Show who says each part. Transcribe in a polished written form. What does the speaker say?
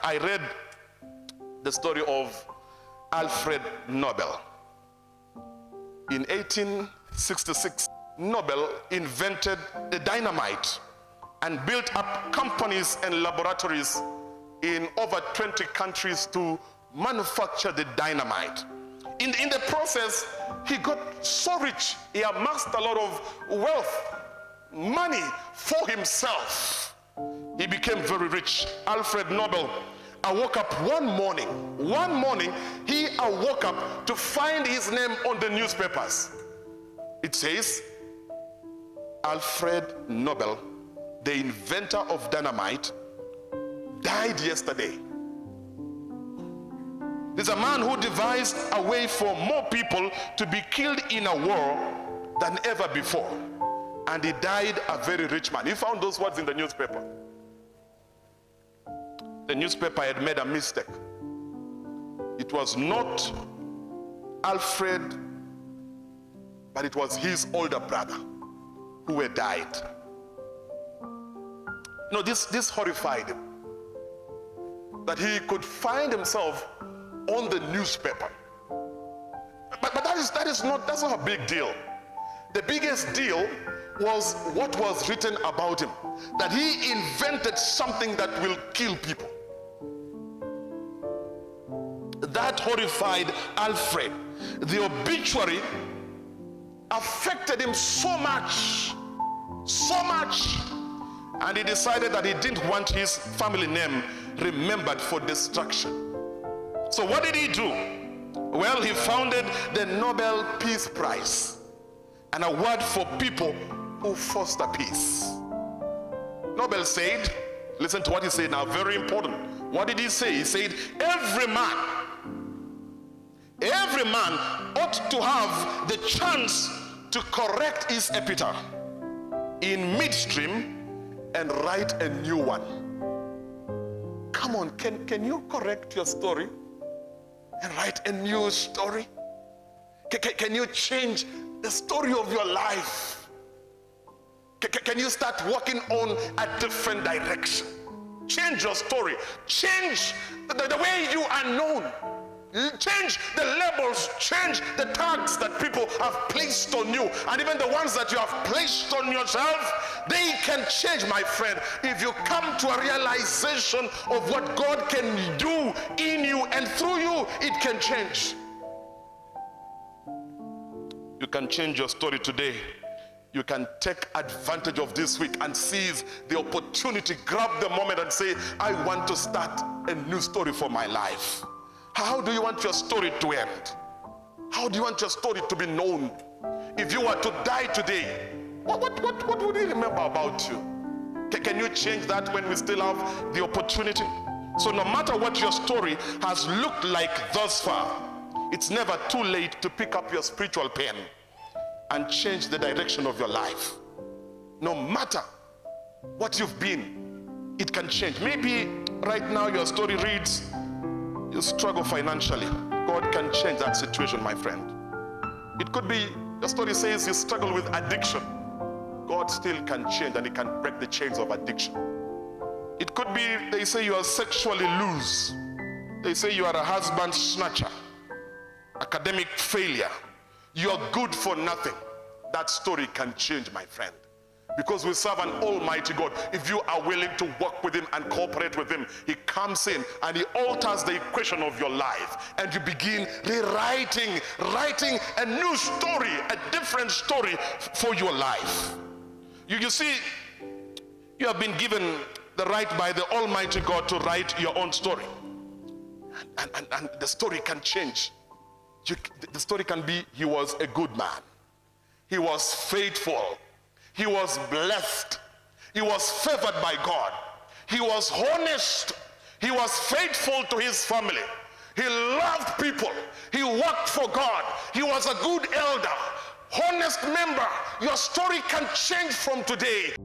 Speaker 1: I read the story of Alfred Nobel. In 1866, Nobel invented the dynamite and built up companies and laboratories in over 20 countries to manufacture the dynamite. In the process, he got so rich, he amassed a lot of wealth, money for himself. He became very rich. Alfred Nobel awoke up one morning he awoke up to find his name on the newspapers. It says, Alfred Nobel, the inventor of dynamite, died yesterday. There's a man who devised a way for more people to be killed in a war than ever before. And he died a very rich man. He found those words in the newspaper. The newspaper had made a mistake. It was not Alfred, but it was his older brother who had died. You know, this horrified him, that he could find himself on the newspaper. But that's not a big deal. The biggest deal was what was written about him, that he invented something that will kill people. That horrified Alfred. The obituary affected him so much, and he decided that he didn't want his family name remembered for destruction. So what did he do? Well, he founded the Nobel Peace Prize, an award for people who foster peace. Nobel said, listen to what he said now, very important. What did he say? He said, every man ought to have the chance to correct his epitaph in midstream and write a new one. Come on, can you correct your story and write a new story? Can you change the story of your life? Can you start working on a different direction? Change your story. Change the way you are known. Change the labels, change the tags that people have placed on you, and even the ones that you have placed on yourself. They can change, my friend, if you come to a realization of what God can do in you and through you. It can change. You can change your story today. You can take advantage of this week and seize the opportunity, grab the moment and say, I want to start a new story for my life. How do you want your story to end? How do you want your story to be known? If you were to die today, what would we remember about you? Can you change that when we still have the opportunity? So no matter what your story has looked like thus far, it's never too late to pick up your spiritual pen and change the direction of your life. No matter what you've been, it can change. Maybe right now your story reads, you struggle financially. God can change that situation, my friend. It could be, the story says you struggle with addiction. God still can change, and He can break the chains of addiction. It could be, they say you are sexually loose. They say you are a husband snatcher, academic failure. You are good for nothing. That story can change, my friend. Because we serve an almighty God. If you are willing to work with Him and cooperate with Him, He comes in and He alters the equation of your life, and you begin writing a new story, a different story for your life. You see, you have been given the right by the almighty God to write your own story, and the story can change. The story can be, he was a good man, he was faithful, he was blessed, he was favored by God, he was honest, he was faithful to his family, he loved people, he worked for God, he was a good elder, honest member. Your story can change from today.